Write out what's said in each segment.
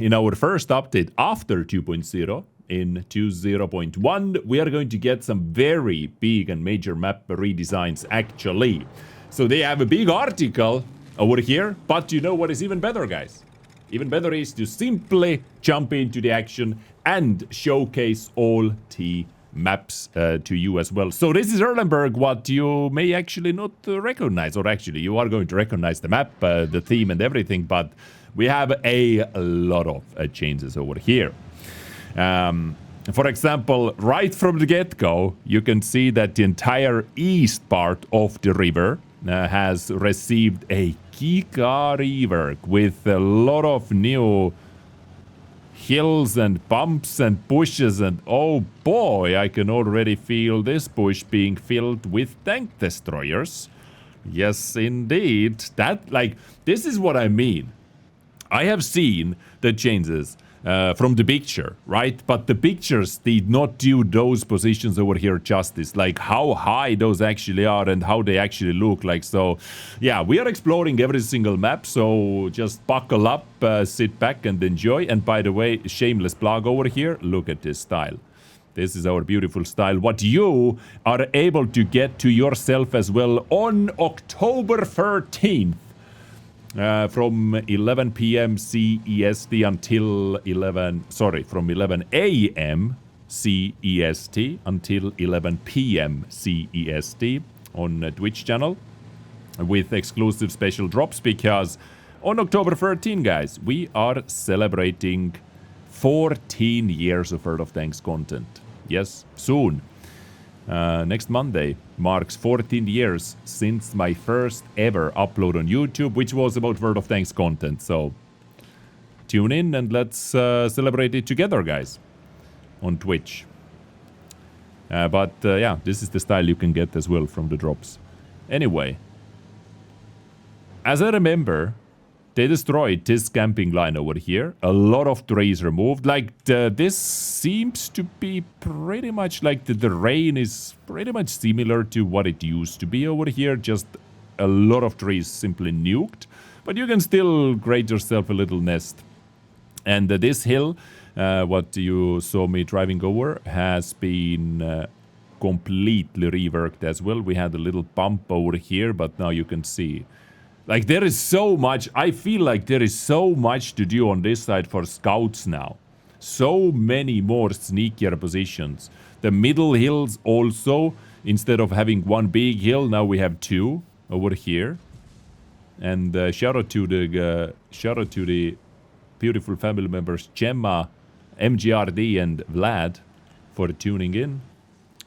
in our first update after 2.0, in 2.0.1, we are going to get some very big and major map redesigns actually. So they have a big article over here, but you know what is even better, guys? Even better is to simply jump into the action and showcase all the maps to you as well. So this is Erlenberg, what you may actually not recognize, or actually you are going to recognize the map, the theme and everything, but we have a lot of changes over here. For example, right from the get-go, you can see that the entire east part of the river has received a giga rework with a lot of new hills and bumps and bushes, and oh boy, I can already feel this bush being filled with tank destroyers. Yes, indeed. This is what I mean. I have seen the changes from the picture, right? But the pictures did not do those positions over here justice, like how high those actually are and how they actually look like. So yeah, we are exploring every single map, so just buckle up, sit back and enjoy. And by the way, shameless plug over here, look at this style. This is our beautiful style, what you are able to get to yourself as well on October 13th. From 11 p.m. CEST until from 11 a.m. CEST until 11 p.m. CEST on Twitch channel with exclusive special drops, because on October 13, guys, we are celebrating 14 years of World of Tanks content. Yes, soon. Next Monday marks 14 years since my first ever upload on YouTube, which was about World of Tanks content. So tune in and let's celebrate it together, guys, on Twitch. Yeah, this is the style you can get as well from the drops. Anyway, as I remember, they destroyed this camping line over here. A lot of trees removed. This seems to be pretty much like the terrain is pretty much similar to what it used to be over here. Just a lot of trees simply nuked. But you can still create yourself a little nest. And this hill, what you saw me driving over, has been completely reworked as well. We had a little bump over here, but now you can see. There is so much, I feel like there is so much to do on this side for scouts now. So many more sneakier positions. The middle hills also, instead of having one big hill, now we have two over here. And shout out to the beautiful family members Gemma, MGRD and Vlad for tuning in.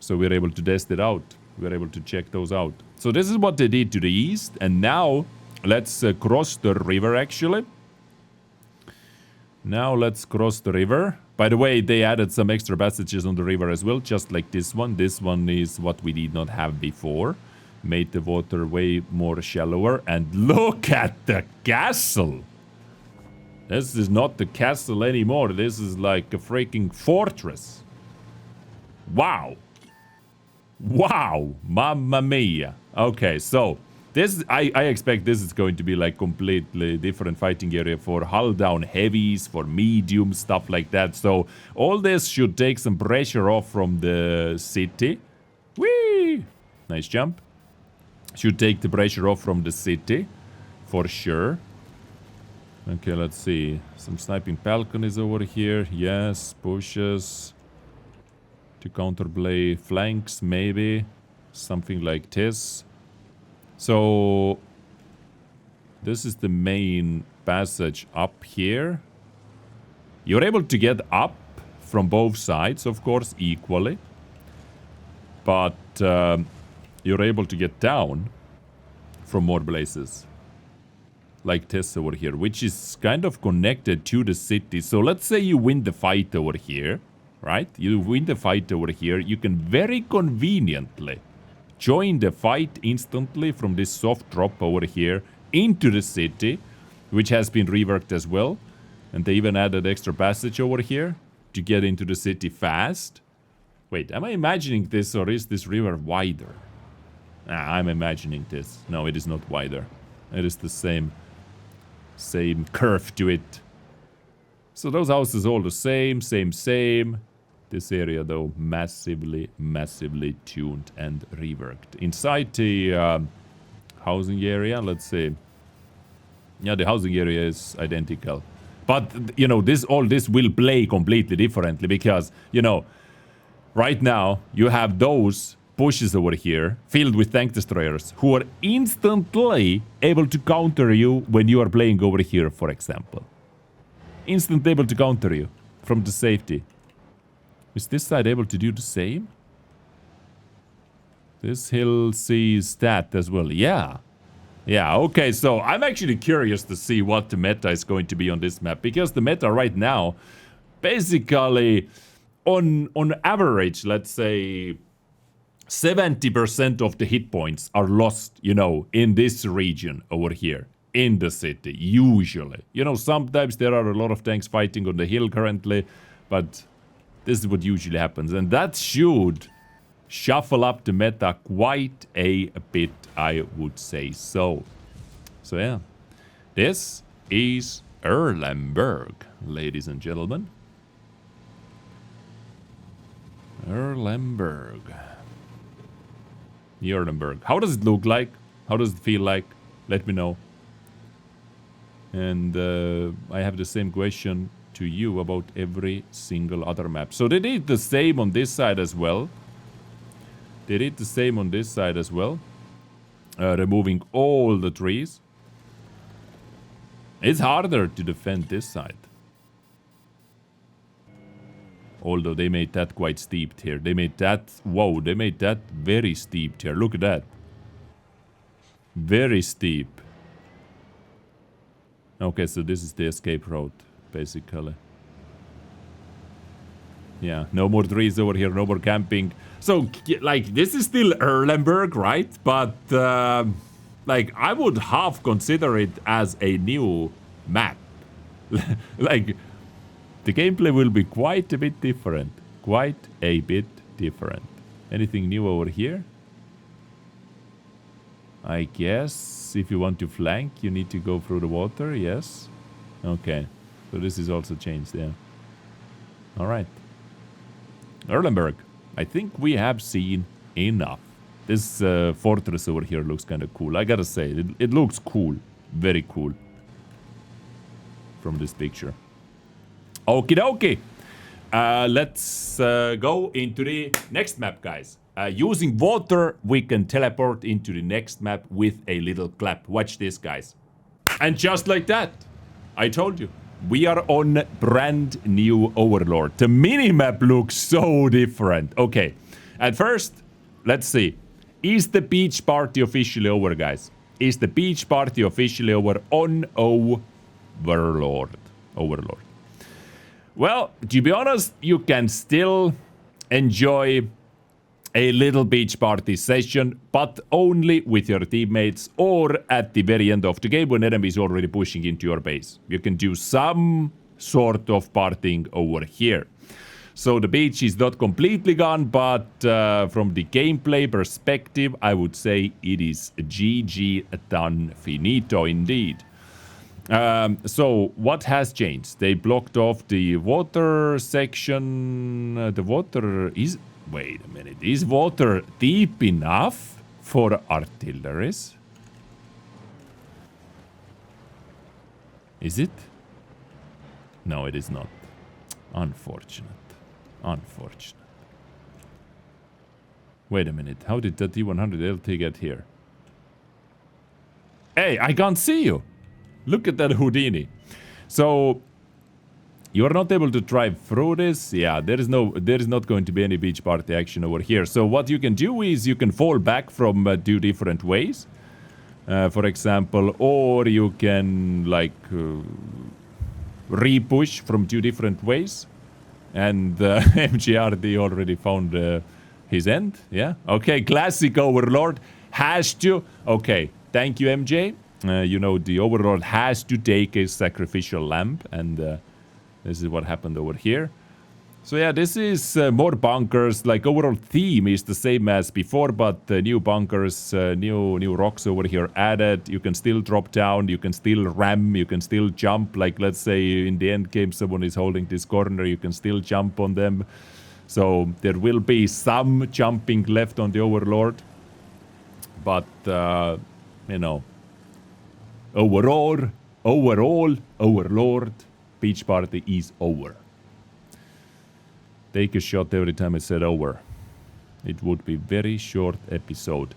So we're able to test it out. We're able to check those out. So this is what they did to the east, and now let's cross the river, actually. Now let's cross the river. By the way, they added some extra passages on the river as well, just like this one. This one is what we did not have before. Made the water way more shallower. And look at the castle! This is not the castle anymore. This is like a freaking fortress. Wow! Wow! Mamma mia! Okay, so this, I expect this is going to be like completely different fighting area for hull down heavies, for medium, stuff like that. So all this should take some pressure off from the city. Whee! Nice jump. Should take the pressure off from the city, for sure. Okay, let's see. Some sniping balconies over here. Yes, bushes. To counterplay flanks, maybe. Something like this. So this is the main passage up here. You're able to get up from both sides, of course, equally. But you're able to get down from more places. Like this over here, which is kind of connected to the city. So let's say you win the fight over here, right? You win the fight over here. You can very conveniently join the fight instantly from this soft drop over here into the city, which has been reworked as well. And they even added extra passage over here to get into the city fast. Wait, am I imagining this, or is this river wider? I'm imagining this. No, it is not wider. It is the same curve to it. So those houses all the same, same. This area, though, massively tuned and reworked. Inside the housing area, let's see. Yeah, the housing area is identical. But, you know, all this will play completely differently because, you know, right now you have those bushes over here filled with tank destroyers who are instantly able to counter you when you are playing over here, for example. Instantly able to counter you from the safety. Is this side able to do the same? This hill sees that as well. Yeah. Yeah, okay, so I'm actually curious to see what the meta is going to be on this map. Because the meta right now, basically, on average, let's say, 70% of the hit points are lost, you know, in this region over here. In the city, usually. You know, sometimes there are a lot of tanks fighting on the hill currently, but this is what usually happens. And that should shuffle up the meta quite a bit, I would say so. So yeah, this is Erlenberg, ladies and gentlemen. Erlenberg. Erlenberg. How does it look like? How does it feel like? Let me know. And I have the same question to you about every single other map. So they did the same on this side as well. They did the same on this side as well. Removing all the trees. It's harder to defend this side. Although they made that quite steep here. They made that... Whoa, they made that very steep here. Look at that. Very steep. Okay, so this is the escape route, basically. Yeah, no more trees over here, no more camping. So, like, this is still Erlenberg, right? But, like, I would half consider it as a new map. Like, the gameplay will be quite a bit different. Quite a bit different. Anything new over here? I guess if you want to flank, you need to go through the water, yes. Okay, so this is also changed, yeah. Alright. Erlenberg, I think we have seen enough. This fortress over here looks kind of cool. I gotta say, it looks cool. Very cool. From this picture. Okie dokie. Let's go into the next map, guys. Using water, we can teleport into the next map with a little clap. Watch this, guys. And just like that, I told you, we are on brand new Overlord. The minimap looks so different. Okay, at first, let's see. Is the beach party officially over, guys? Is the beach party officially over on Overlord? Overlord. Well, to be honest, you can still enjoy a little beach party session, but only with your teammates or at the very end of the game when enemy is already pushing into your base. You can do some sort of partying over here. So the beach is not completely gone, but from the gameplay perspective, I would say it is GG done finito indeed. So what has changed? They blocked off the water section. The water is... Wait a minute. Is water deep enough for artilleries? Is it? No, it is not. Unfortunate. Unfortunate. Wait a minute. How did the T100 LT get here? Hey, I can't see you. Look at that Houdini. So... You are not able to drive through this. Yeah, there is not going to be any beach party action over here. So what you can do is you can fall back from two different ways. For example, or you can like re-push from two different ways. And MGRD already found his end. Yeah. Okay, classic Overlord has to. Okay, thank you, MJ. You know, the Overlord has to take a sacrificial lamp and... this is what happened over here. So yeah, this is more bunkers. Like overall theme is the same as before, but new bunkers, new rocks over here added. You can still drop down, you can still ram, you can still jump. Like let's say in the end game someone is holding this corner, you can still jump on them. So there will be some jumping left on the Overlord. But, you know, overall, Overlord beach party is over. Take a shot every time I said over. It would be very short episode.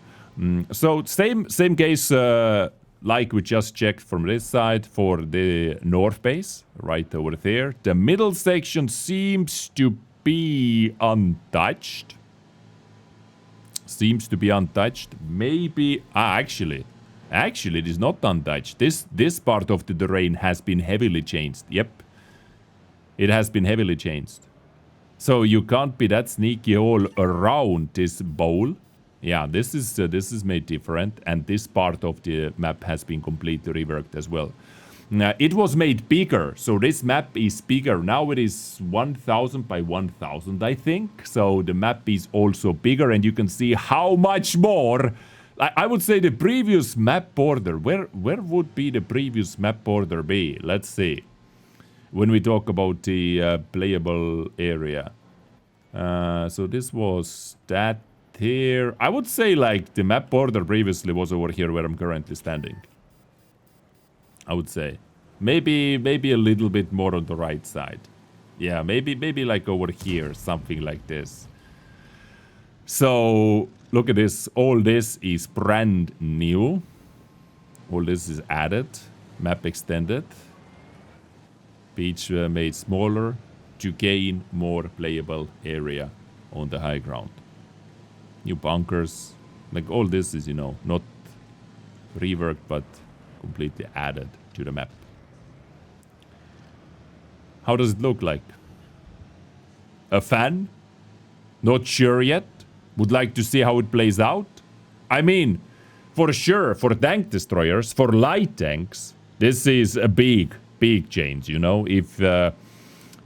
So same case like we just checked from this side for the north base, right over there. The middle section seems to be untouched. Seems to be untouched. Maybe actually it is not untouched. This part of the terrain has been heavily changed. Yep, it has been heavily changed. So you can't be that sneaky all around this bowl. Yeah, this is made different, and this part of the map has been completely reworked as well. It was made bigger, so this map is bigger. Now it is 1000 by 1000, I think. So the map is also bigger, and you can see how much more. I would say the previous map border. Where would be the previous map border be? Let's see. When we talk about the playable area. So this was that here. I would say like the map border previously was over here where I'm currently standing. I would say. Maybe a little bit more on the right side. Yeah, maybe like over here, something like this. So look at this. All this is brand new. All this is added. Map extended. Beach made smaller to gain more playable area on the high ground. New bunkers, like all this is, you know, not reworked but completely added to the map. How does it look like? A fan? Not sure yet. Would like to see how it plays out. I mean, for sure, for tank destroyers, for light tanks, this is a big change, you know. If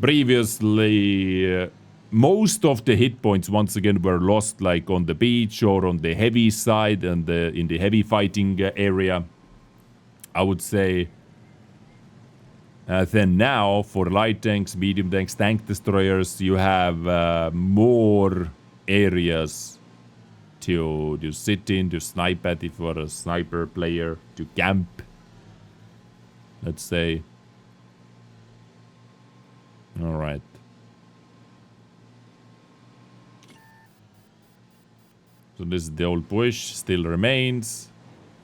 previously most of the hit points once again were lost like on the beach or on the heavy side and in the heavy fighting area, I would say then now for light tanks, medium tanks, tank destroyers, you have more areas to sit in, to snipe at if you're a sniper player, to camp, let's say. All right. So this is the old bush, still remains.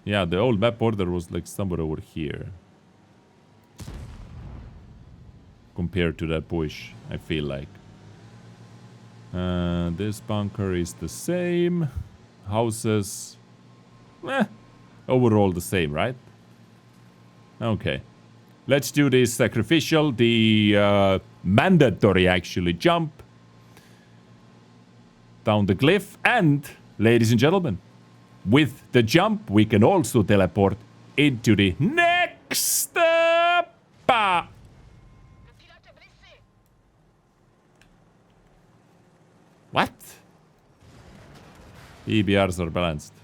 Yeah, the old map border was like somewhere over here. Compared to that bush, I feel like. This bunker is the same. Houses, overall the same, right? Okay. Let's do this sacrificial, the mandatory actually jump down the cliff. And, ladies and gentlemen, with the jump, we can also teleport into the next What? EBRs are balanced.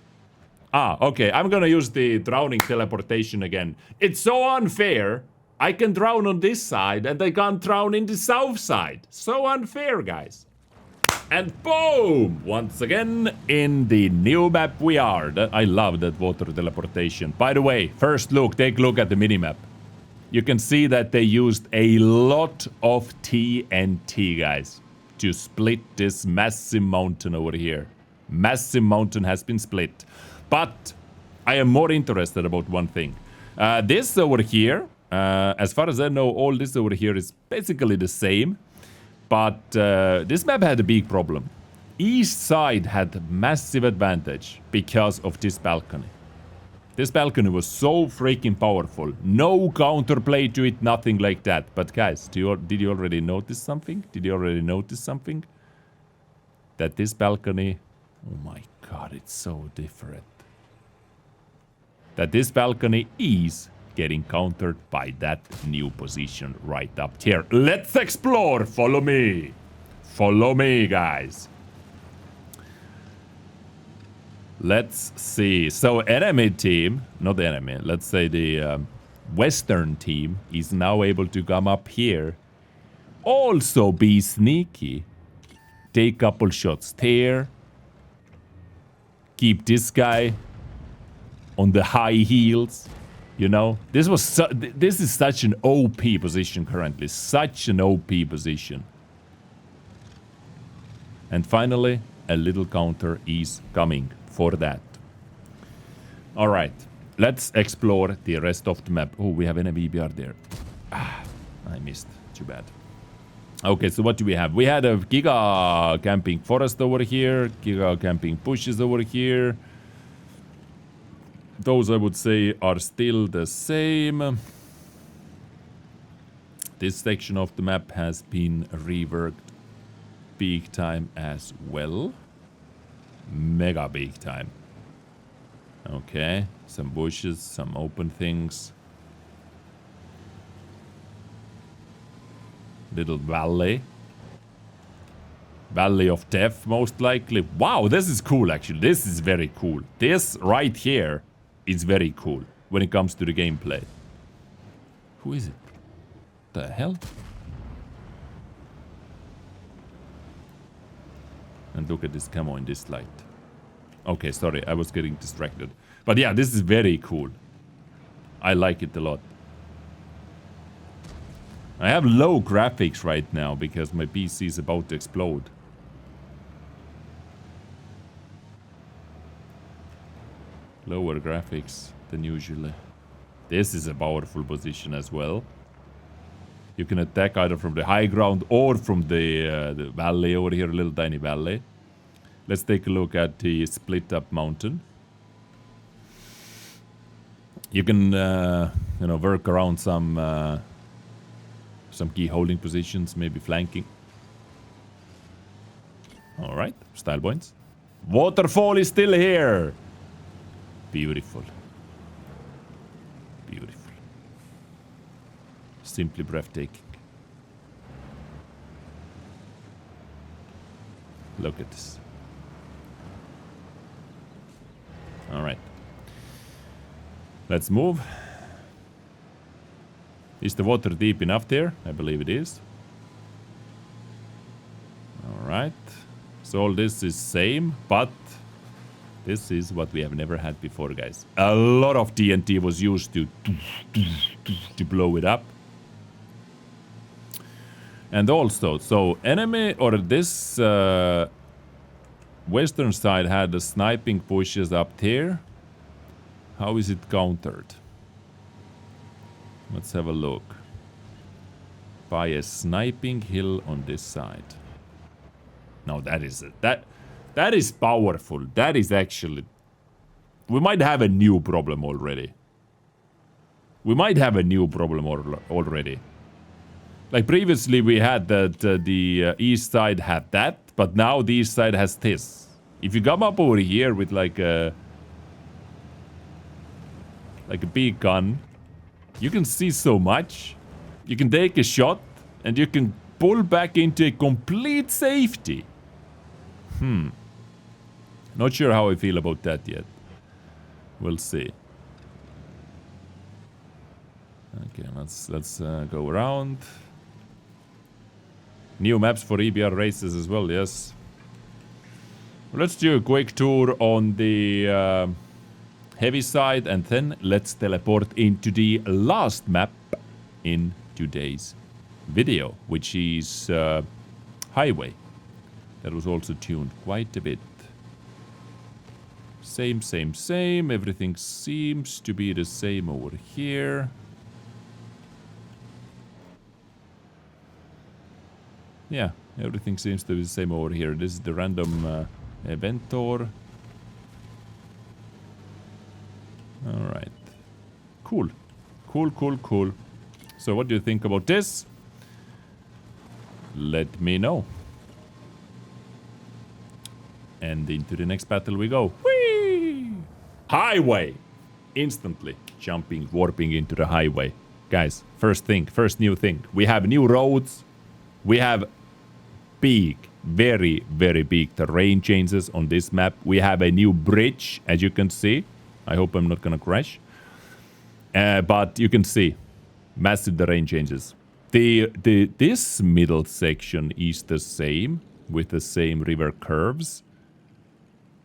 Ah, okay. I'm gonna use the drowning teleportation again. It's so unfair. I can drown on this side and I can't drown in the south side. So unfair, guys. And boom! Once again, in the new map we are. I love that water teleportation. By the way, first look, take a look at the minimap. You can see that they used a lot of TNT, guys, to split this massive mountain over here. Massive mountain has been split. But I am more interested about one thing. This over here, as far as I know, all this over here is basically the same. But this map had a big problem. East side had a massive advantage because of this balcony. This balcony was so freaking powerful. No counterplay to it, nothing like that. But guys, did you already notice something? Did you already notice something? That this balcony... Oh my god, it's so different. That this balcony is getting countered by that new position right up here. Let's explore! Follow me! Follow me, guys. Let's see. So enemy team, not enemy, let's say the Western team is now able to come up here. Also be sneaky. Take couple shots there. Keep this guy on the high heels. You know, this is such an OP position currently. Such an OP position. And finally, a little counter is coming for that. All right, let's explore the rest of the map. Oh, we have an BBR there. Ah, I missed. Too bad. Okay, so what do we have? We had a Giga Camping Forest over here. Giga Camping Bushes over here. Those, I would say, are still the same. This section of the map has been reworked big time as well. Mega big time. Okay, some bushes, some open things. Little valley. Valley of Death, most likely. Wow, this is cool, actually. This is very cool. This right here is very cool when it comes to the gameplay. Who is it? The hell? And look at this camo in this light. Okay, sorry, I was getting distracted. But yeah, this is very cool. I like it a lot. I have low graphics right now because my PC is about to explode. Lower graphics than usually. This is a powerful position as well. You can attack either from the high ground or from the valley over here, a little tiny valley. Let's take a look at the split up mountain. You can, you know, work around some key holding positions, maybe flanking. All right, style points. Waterfall is still here. Beautiful. Beautiful. Simply breathtaking. Look at this. All right. Let's move. Is the water deep enough there? I believe it is. All right. So all this is same, but this is what we have never had before, guys. A lot of TNT was used to blow it up. And also, so enemy or this western side had the sniping pushes up there. How is it countered? Let's have a look. By a sniping hill on this side. No, that is that is powerful. That is actually... We might have a new problem already. We might have a new problem already. Like previously we had that the east side had that, but now the east side has this. If you come up over here with like a big gun, you can see so much. You can take a shot and you can pull back into a complete safety. Not sure how I feel about that yet. We'll see. Okay, let's go around. New maps for EBR races as well, yes. Let's do a quick tour on the heavy side and then let's teleport into the last map in today's video, which is Highway. That was also tuned quite a bit. Same. Everything seems to be the same over here. Yeah, everything seems to be the same over here. This is the random Inventor. Alright. Cool. Cool. So what do you think about this? Let me know. And into the next battle we go. Whee! Highway! Instantly jumping, warping into the highway. Guys, first new thing. We have new roads. We have big, very, very big terrain changes on this map. We have a new bridge, as you can see. I hope I'm not gonna crash. But you can see massive terrain changes. This middle section is the same, with the same river curves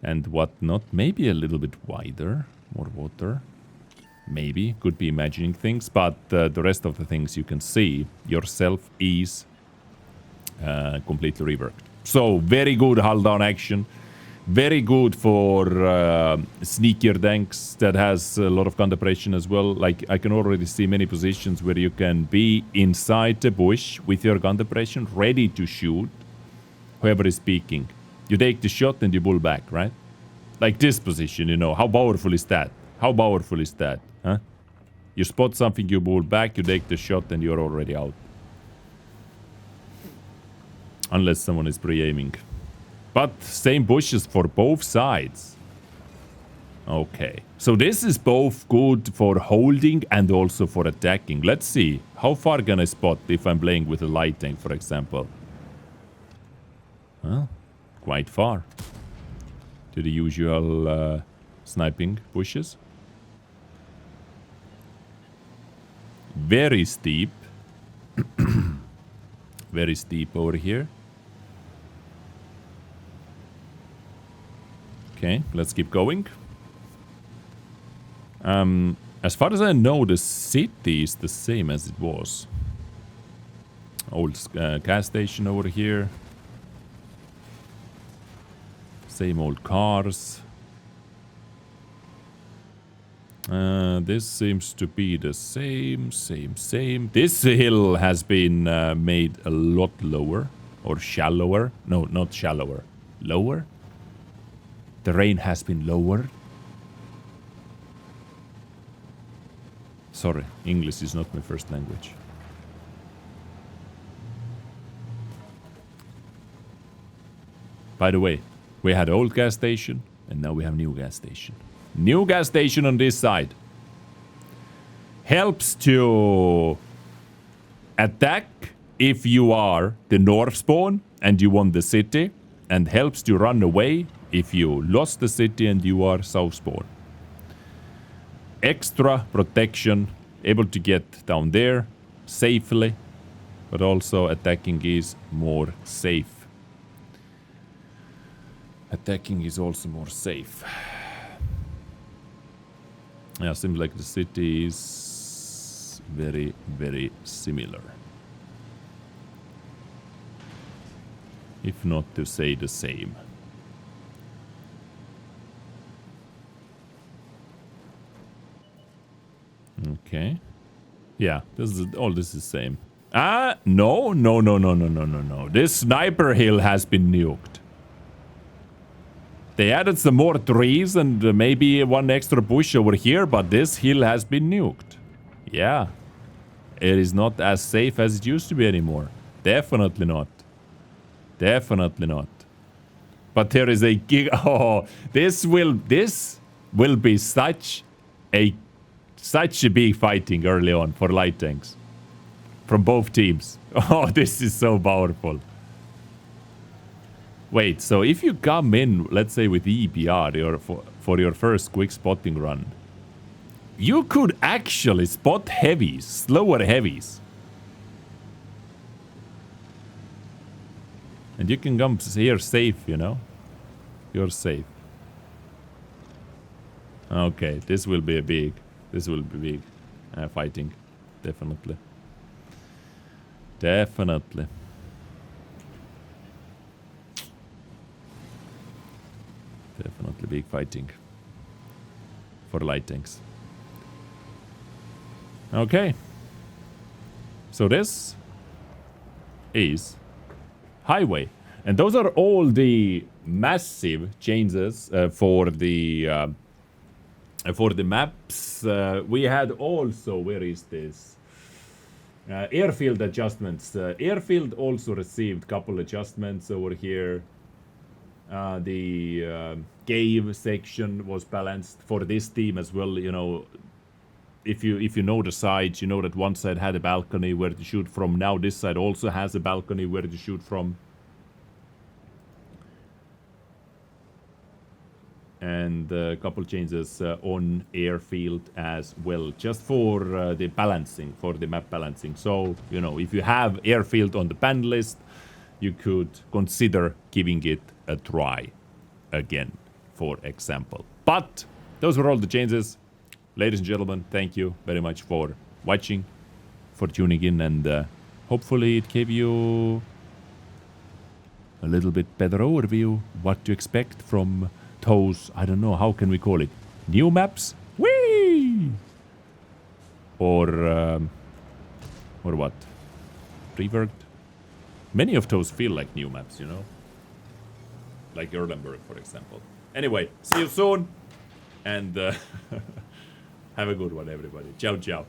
and whatnot. Maybe a little bit wider, more water. Maybe, could be imagining things, but the rest of the things you can see yourself is completely reworked. So, very good hull down action. Very good for sneakier tanks that has a lot of gun depression as well. Like, I can already see many positions where you can be inside the bush with your gun depression, ready to shoot whoever is speaking. You take the shot and you pull back, right? Like this position, you know. How powerful is that? How powerful is that? Huh? You spot something, you pull back, you take the shot, and you're already out. Unless someone is pre-aiming. But same bushes for both sides. Okay. So this is both good for holding and also for attacking. Let's see. How far can I spot if I'm playing with a light tank, for example? Well, quite far. To the usual sniping bushes. Very steep. Very steep over here. Okay, let's keep going. As far as I know, the city is the same as it was. Old gas station over here. Same old cars. This seems to be the same. This hill has been made a lot lower. Or shallower. No, not shallower. Lower? The rain has been lowered. Sorry, English is not my first language. By the way, we had old gas station, and now we have new gas station. New gas station on this side. Helps to attack if you are the north spawn and you want the city, and helps to run away if you lost the city and you are south spawn. Extra protection, able to get down there safely, but also attacking is more safe. Attacking is also more safe. Yeah, seems like the city is very, very similar. If not to say the same. Okay. Yeah, this is all. This is the same. No. This sniper hill has been nuked. They added some more trees and maybe one extra bush over here, but this hill has been nuked. Yeah. It is not as safe as it used to be anymore. Definitely not. Definitely not. But there is a gig. Oh, this will be such a big fighting early on for light tanks. From both teams. Oh, this is so powerful. Wait, so if you come in, let's say with EBR for your first quick spotting run, you could actually spot heavies, slower heavies. And you can come here safe, you know? You're safe. Okay, this will be big fighting. Definitely. Definitely. Definitely big fighting. For light tanks. Okay. So this is highway. And those are all the massive changes for the maps. We had also, where is this? Airfield adjustments. Airfield also received a couple adjustments over here. The cave section was balanced for this team as well. You know, if you know the sides, you know that one side had a balcony where to shoot from. Now this side also has a balcony where to shoot from. and a couple changes on Airfield as well, just for the balancing, for the map balancing. So, you know, if you have Airfield on the ban list, you could consider giving it a try again, for example. But those were all the changes. Ladies and gentlemen, thank you very much for watching, for tuning in, and hopefully it gave you a little bit better overview what to expect from those, I don't know, how can we call it? New maps? Whee! Or what? Reworked? Many of those feel like new maps, you know? Like Erlenberg, for example. Anyway, see you soon, and have a good one, everybody. Ciao, ciao.